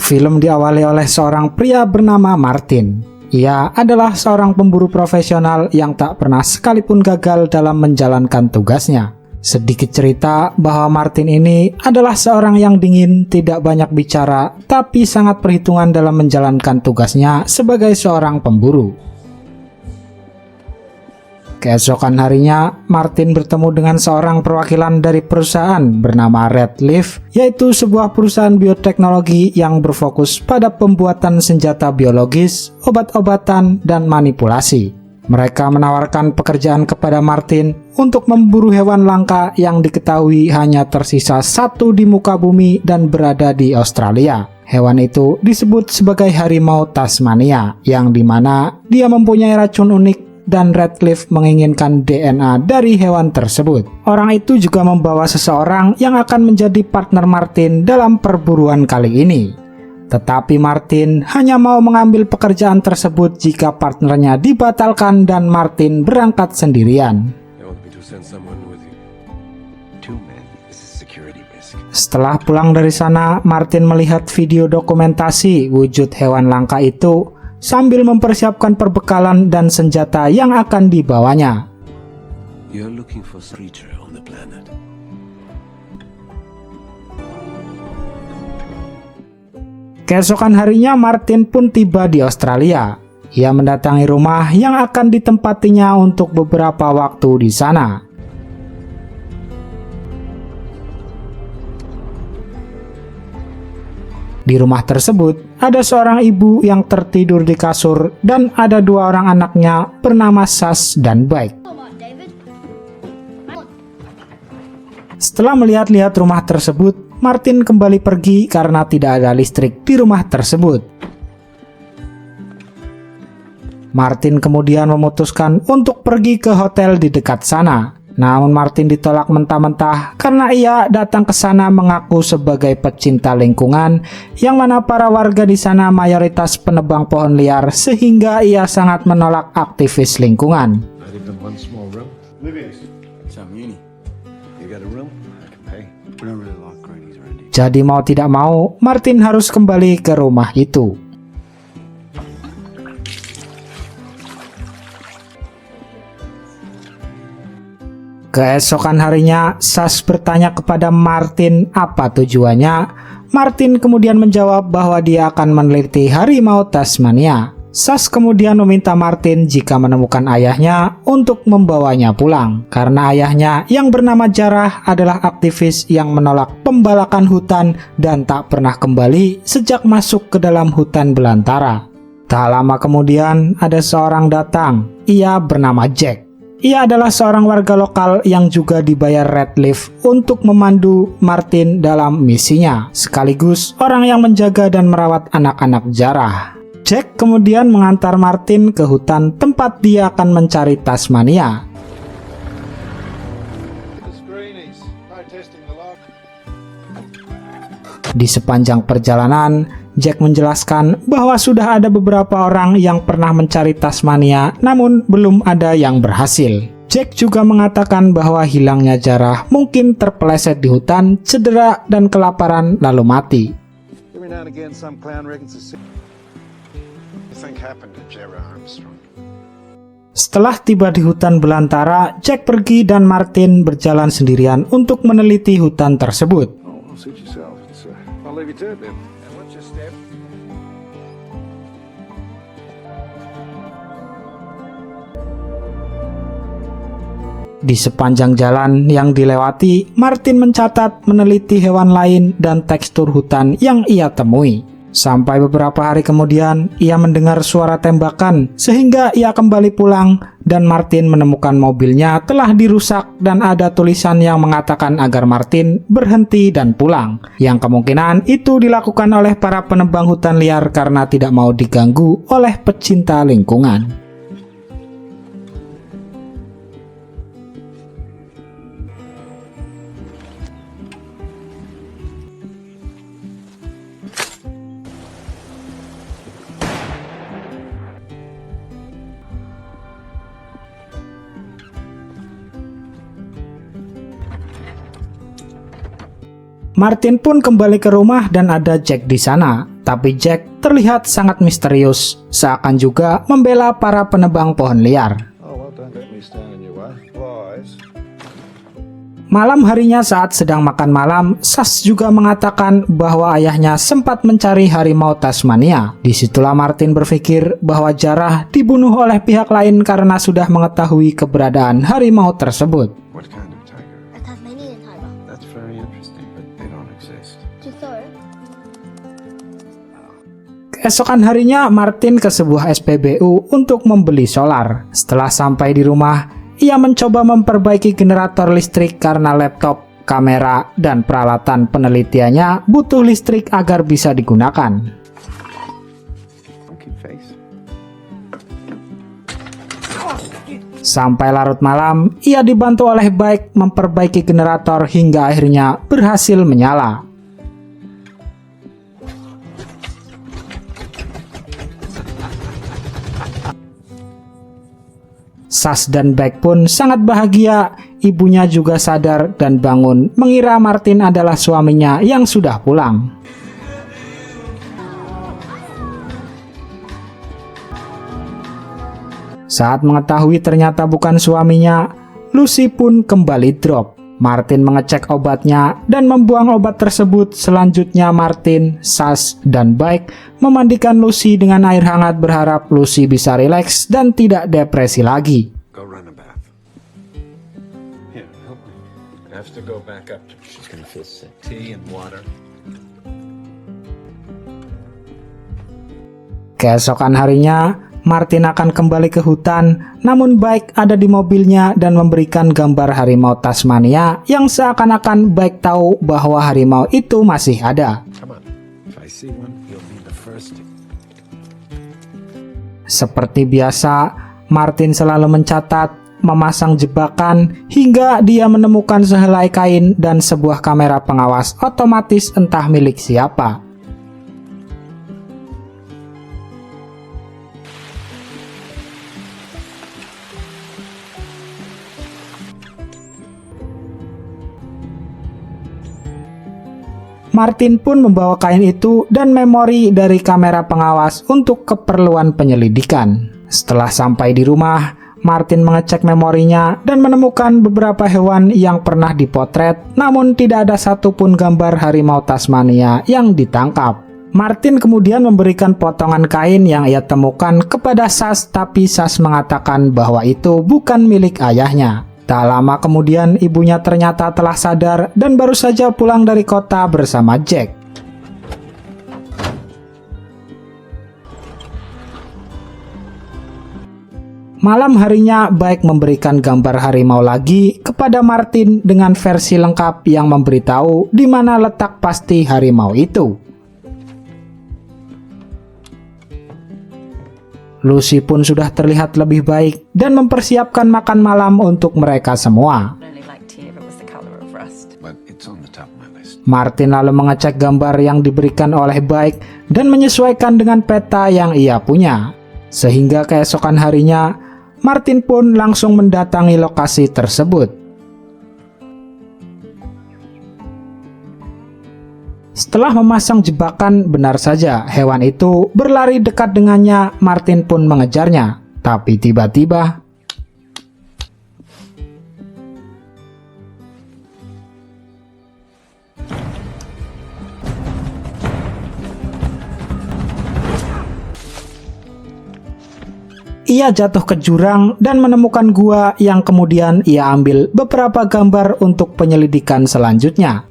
Film diawali oleh seorang pria bernama Martin. Ia adalah seorang pemburu profesional yang tak pernah sekalipun gagal dalam menjalankan tugasnya. Sedikit cerita bahwa Martin ini adalah seorang yang dingin, tidak banyak bicara, tapi sangat perhitungan dalam menjalankan tugasnya sebagai seorang pemburu. Keesokan harinya, Martin bertemu dengan seorang perwakilan dari perusahaan bernama Redleaf, yaitu sebuah perusahaan bioteknologi yang berfokus pada pembuatan senjata biologis, obat-obatan, dan manipulasi. Mereka menawarkan pekerjaan kepada Martin untuk memburu hewan langka yang diketahui hanya tersisa satu di muka bumi dan berada di Australia. Hewan itu disebut sebagai harimau Tasmania, yang dimana dia mempunyai racun unik dan Redleaf menginginkan DNA dari hewan tersebut. Orang itu juga membawa seseorang yang akan menjadi partner Martin dalam perburuan kali ini. Tetapi Martin hanya mau mengambil pekerjaan tersebut jika partnernya dibatalkan dan Martin berangkat sendirian. Setelah pulang dari sana, Martin melihat video dokumentasi wujud hewan langka itu sambil mempersiapkan perbekalan dan senjata yang akan dibawanya. Keesokan harinya Martin pun tiba di Australia. Ia mendatangi rumah yang akan ditempatinya untuk beberapa waktu di sana. Di rumah tersebut, ada seorang ibu yang tertidur di kasur dan ada dua orang anaknya bernama Sas dan Bike. Setelah melihat-lihat rumah tersebut, Martin kembali pergi karena tidak ada listrik di rumah tersebut. Martin kemudian memutuskan untuk pergi ke hotel di dekat sana. Namun Martin ditolak mentah-mentah karena ia datang ke sana mengaku sebagai pecinta lingkungan, yang mana para warga di sana mayoritas penebang pohon liar sehingga ia sangat menolak aktivis lingkungan. Jadi mau tidak mau, Martin harus kembali ke rumah itu. Keesokan harinya, Sas bertanya kepada Martin apa tujuannya. Martin kemudian menjawab bahwa dia akan meneliti harimau Tasmania. Sas kemudian meminta Martin jika menemukan ayahnya untuk membawanya pulang, karena ayahnya yang bernama Jarrah adalah aktivis yang menolak pembalakan hutan dan tak pernah kembali sejak masuk ke dalam hutan belantara. Tak lama kemudian ada seorang datang, ia bernama Jack. Ia adalah seorang warga lokal yang juga dibayar Redleaf untuk memandu Martin dalam misinya, sekaligus orang yang menjaga dan merawat anak-anak Jarrah. Jack kemudian mengantar Martin ke hutan tempat dia akan mencari Tasmania. Di sepanjang perjalanan, Jack menjelaskan bahwa sudah ada beberapa orang yang pernah mencari Tasmania, namun belum ada yang berhasil. Jack juga mengatakan bahwa hilangnya Jarrah mungkin terpeleset di hutan, cedera, dan kelaparan lalu mati. Setelah tiba di hutan belantara, Jack pergi dan Martin berjalan sendirian untuk meneliti hutan tersebut. Di sepanjang jalan yang dilewati, Martin mencatat, meneliti hewan lain dan tekstur hutan yang ia temui. Sampai beberapa hari kemudian, ia mendengar suara tembakan sehingga ia kembali pulang dan Martin menemukan mobilnya telah dirusak dan ada tulisan yang mengatakan agar Martin berhenti dan pulang. Yang kemungkinan itu dilakukan oleh para penebang hutan liar karena tidak mau diganggu oleh pecinta lingkungan. Martin pun kembali ke rumah dan ada Jack di sana. Tapi Jack terlihat sangat misterius, seakan juga membela para penebang pohon liar. Malam harinya saat sedang makan malam, Sash juga mengatakan bahwa ayahnya sempat mencari harimau Tasmania. Disitulah Martin berpikir bahwa Jarrah dibunuh oleh pihak lain karena sudah mengetahui keberadaan harimau tersebut. Keesokan harinya, Martin ke sebuah SPBU untuk membeli solar. Setelah sampai di rumah, ia mencoba memperbaiki generator listrik karena laptop, kamera, dan peralatan penelitiannya butuh listrik agar bisa digunakan. Sampai larut malam, ia dibantu oleh Bike memperbaiki generator hingga akhirnya berhasil menyala. Sash dan Bike pun sangat bahagia. Ibunya juga sadar dan bangun mengira Martin adalah suaminya yang sudah pulang. Saat mengetahui ternyata bukan suaminya, Lucy pun kembali drop. Martin mengecek obatnya dan membuang obat tersebut. Selanjutnya Martin, Sash, dan Bike memandikan Lucy dengan air hangat berharap Lucy bisa rileks dan tidak depresi lagi. Keesokan harinya, Martin akan kembali ke hutan, namun Bike ada di mobilnya dan memberikan gambar harimau Tasmania yang seakan-akan Bike tahu bahwa harimau itu masih ada. Seperti biasa, Martin selalu mencatat, memasang jebakan, hingga dia menemukan sehelai kain dan sebuah kamera pengawas otomatis entah milik siapa. Martin pun membawa kain itu dan memori dari kamera pengawas untuk keperluan penyelidikan. Setelah sampai di rumah, Martin mengecek memorinya dan menemukan beberapa hewan yang pernah dipotret, namun tidak ada satupun gambar harimau Tasmania yang ditangkap. Martin kemudian memberikan potongan kain yang ia temukan kepada Sash, tapi Sash mengatakan bahwa itu bukan milik ayahnya. Tak lama kemudian ibunya ternyata telah sadar dan baru saja pulang dari kota bersama Jack. Malam harinya Bike memberikan gambar harimau lagi kepada Martin dengan versi lengkap yang memberitahu di mana letak pasti harimau itu. Lucy pun sudah terlihat lebih baik dan mempersiapkan makan malam untuk mereka semua. Martin lalu mengecek gambar yang diberikan oleh Bike dan menyesuaikan dengan peta yang ia punya. Sehingga keesokan harinya, Martin pun langsung mendatangi lokasi tersebut. Setelah memasang jebakan, benar saja hewan itu berlari dekat dengannya. Martin pun mengejarnya, tapi tiba-tiba ia jatuh ke jurang dan menemukan gua yang kemudian ia ambil beberapa gambar untuk penyelidikan selanjutnya.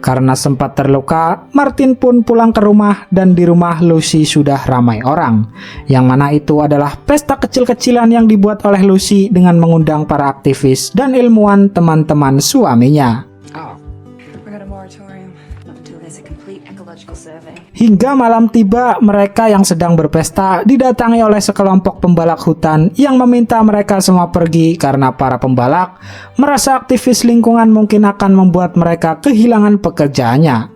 Karena sempat terluka, Martin pun pulang ke rumah dan di rumah Lucy sudah ramai orang. Yang mana itu adalah pesta kecil-kecilan yang dibuat oleh Lucy dengan mengundang para aktivis dan ilmuwan teman-teman suaminya. Hingga malam tiba, mereka yang sedang berpesta didatangi oleh sekelompok pembalak hutan yang meminta mereka semua pergi karena para pembalak merasa aktivis lingkungan mungkin akan membuat mereka kehilangan pekerjaannya.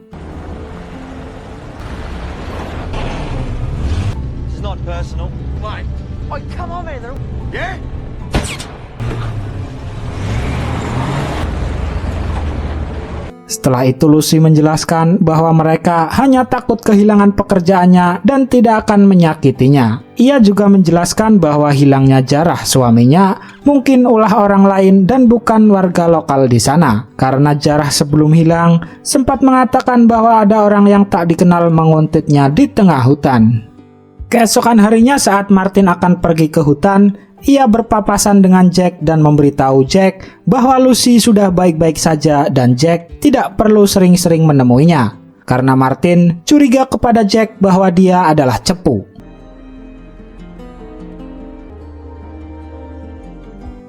Setelah itu Lucy menjelaskan bahwa mereka hanya takut kehilangan pekerjaannya dan tidak akan menyakitinya. Ia juga menjelaskan bahwa hilangnya Jarrah suaminya mungkin ulah orang lain dan bukan warga lokal di sana. Karena Jarrah sebelum hilang sempat mengatakan bahwa ada orang yang tak dikenal menguntitnya di tengah hutan. Keesokan harinya saat Martin akan pergi ke hutan, ia berpapasan dengan Jack dan memberitahu Jack bahwa Lucy sudah baik-baik saja dan Jack tidak perlu sering-sering menemuinya. Karena Martin curiga kepada Jack bahwa dia adalah cepu.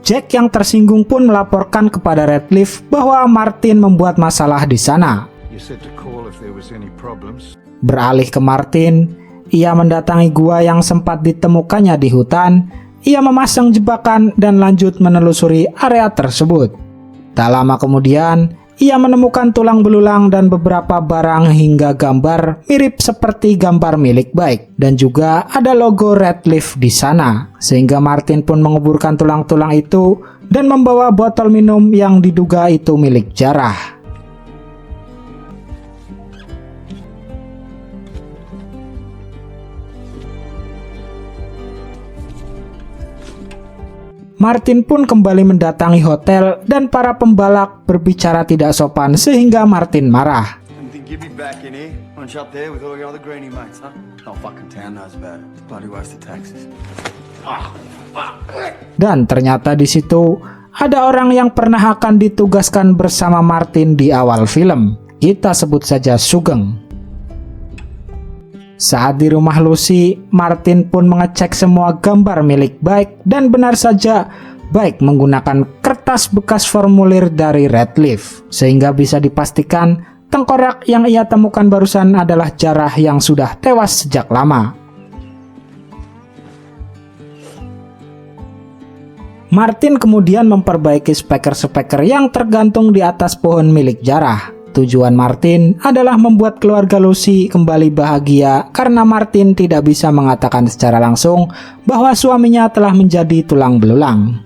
Jack yang tersinggung pun melaporkan kepada Radcliffe bahwa Martin membuat masalah di sana. Beralih ke Martin, ia mendatangi gua yang sempat ditemukannya di hutan. Ia memasang jebakan dan lanjut menelusuri area tersebut. Tak lama kemudian, ia menemukan tulang belulang dan beberapa barang hingga gambar mirip seperti gambar milik Bike. Dan juga ada logo Radcliffe di sana. Sehingga Martin pun menguburkan tulang-tulang itu dan membawa botol minum yang diduga itu milik Jarrah. Martin pun kembali mendatangi hotel dan para pembalak berbicara tidak sopan sehingga Martin marah. Dan ternyata di situ ada orang yang pernah akan ditugaskan bersama Martin di awal film. Kita sebut saja Sugeng. Saat di rumah Lucy, Martin pun mengecek semua gambar milik Bike dan benar saja Bike menggunakan kertas bekas formulir dari Radcliffe, sehingga bisa dipastikan tengkorak yang ia temukan barusan adalah Jarrah yang sudah tewas sejak lama. Martin kemudian memperbaiki speker-speker yang tergantung di atas pohon milik Jarrah. Tujuan Martin adalah membuat keluarga Lucy kembali bahagia karena Martin tidak bisa mengatakan secara langsung bahwa suaminya telah menjadi tulang belulang.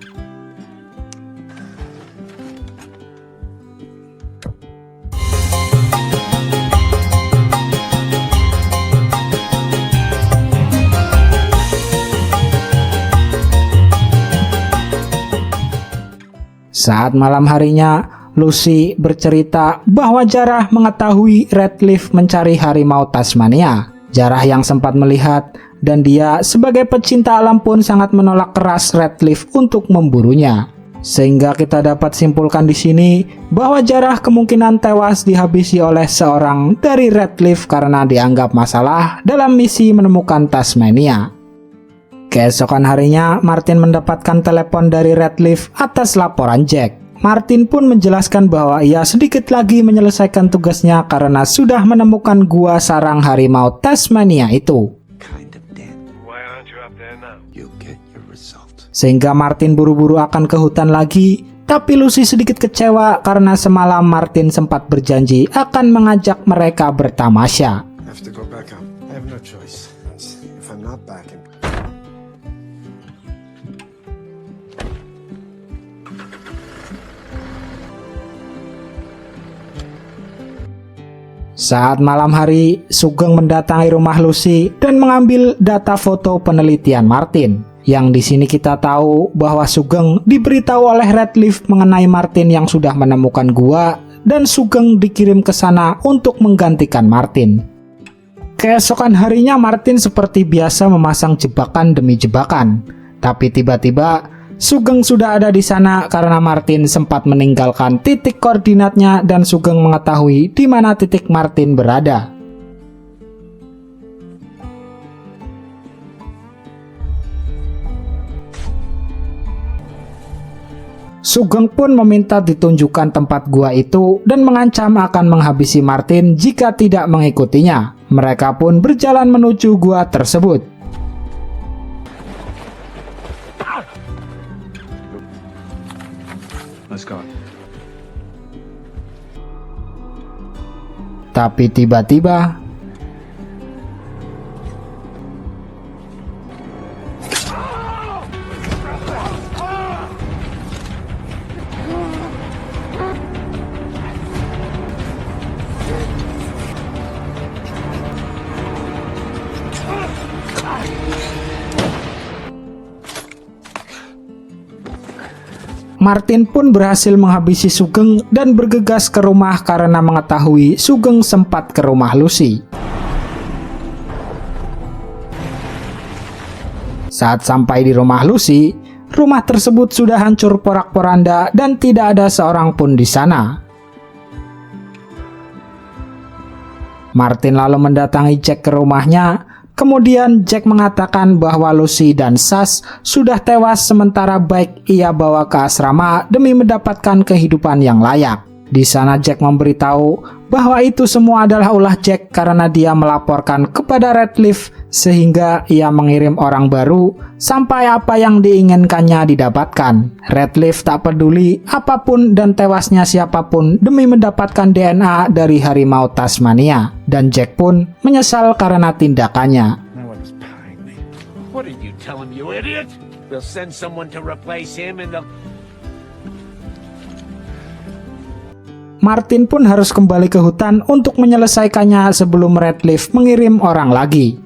Saat malam harinya, Lucy bercerita bahwa Jarrah mengetahui Radcliffe mencari harimau Tasmania. Jarrah yang sempat melihat dan dia sebagai pecinta alam pun sangat menolak keras Radcliffe untuk memburunya. Sehingga kita dapat simpulkan di sini bahwa Jarrah kemungkinan tewas dihabisi oleh seorang dari Radcliffe karena dianggap masalah dalam misi menemukan Tasmania. Keesokan harinya, Martin mendapatkan telepon dari Radcliffe atas laporan Jack. Martin pun menjelaskan bahwa ia sedikit lagi menyelesaikan tugasnya karena sudah menemukan gua sarang harimau Tasmania itu. Sehingga Martin buru-buru akan ke hutan lagi, tapi Lucy sedikit kecewa karena semalam Martin sempat berjanji akan mengajak mereka bertamasya. Saat malam hari, Sugeng mendatangi rumah Lucy dan mengambil data foto penelitian Martin. Yang di sini kita tahu bahwa Sugeng diberitahu oleh Radcliffe mengenai Martin yang sudah menemukan gua dan Sugeng dikirim ke sana untuk menggantikan Martin. Keesokan harinya Martin seperti biasa memasang jebakan demi jebakan. Tapi tiba-tiba Sugeng sudah ada di sana karena Martin sempat meninggalkan titik koordinatnya dan Sugeng mengetahui di mana titik Martin berada. Sugeng pun meminta ditunjukkan tempat gua itu dan mengancam akan menghabisi Martin jika tidak mengikutinya. Mereka pun berjalan menuju gua tersebut. Tapi tiba-tiba Martin pun berhasil menghabisi Sugeng dan bergegas ke rumah karena mengetahui Sugeng sempat ke rumah Lucy. Saat sampai di rumah Lucy, rumah tersebut sudah hancur porak-poranda dan tidak ada seorang pun di sana. Martin lalu mendatangi Jack ke rumahnya. Kemudian Jack mengatakan bahwa Lucy dan Sash sudah tewas sementara Bike ia bawa ke asrama demi mendapatkan kehidupan yang layak. Di sana Jack memberitahu bahwa itu semua adalah ulah Jack karena dia melaporkan kepada Radcliffe sehingga ia mengirim orang baru sampai apa yang diinginkannya didapatkan. Radcliffe tak peduli apapun dan tewasnya siapapun demi mendapatkan DNA dari harimau Tasmania, dan Jack pun menyesal karena tindakannya. What did you tell him, you idiot? We'll send someone to replace him and they'll... Martin pun harus kembali ke hutan untuk menyelesaikannya sebelum Radcliffe mengirim orang lagi.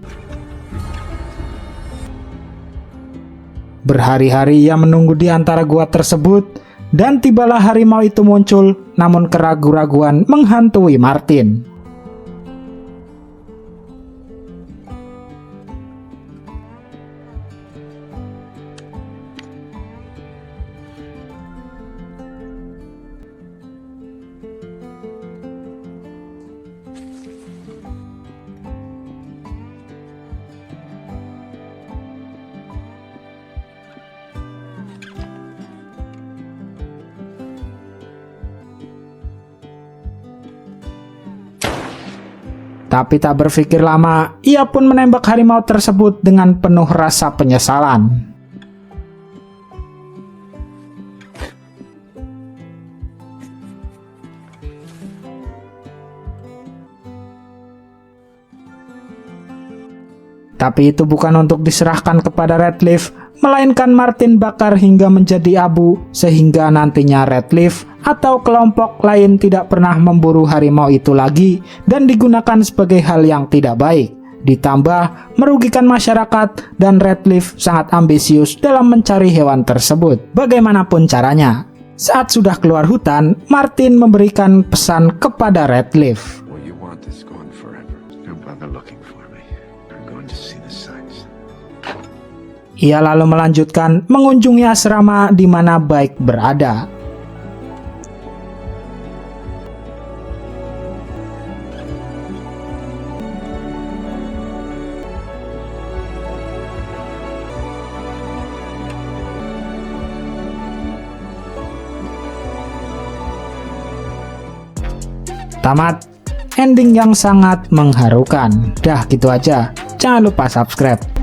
Berhari-hari ia menunggu di antara gua tersebut, dan tibalah harimau itu muncul, namun keraguan-raguan menghantui Martin. Tapi tak berpikir lama, ia pun menembak harimau tersebut dengan penuh rasa penyesalan. Tapi itu bukan untuk diserahkan kepada Radcliffe, melainkan Martin bakar hingga menjadi abu sehingga nantinya Radcliffe atau kelompok lain tidak pernah memburu harimau itu lagi dan digunakan sebagai hal yang tidak baik. Ditambah merugikan masyarakat dan Radcliffe sangat ambisius dalam mencari hewan tersebut. Bagaimanapun caranya, saat sudah keluar hutan, Martin memberikan pesan kepada Radcliffe. Ia lalu melanjutkan mengunjungi asrama di mana Bike berada. Tamat. Ending yang sangat mengharukan. Dah gitu aja. Jangan lupa subscribe.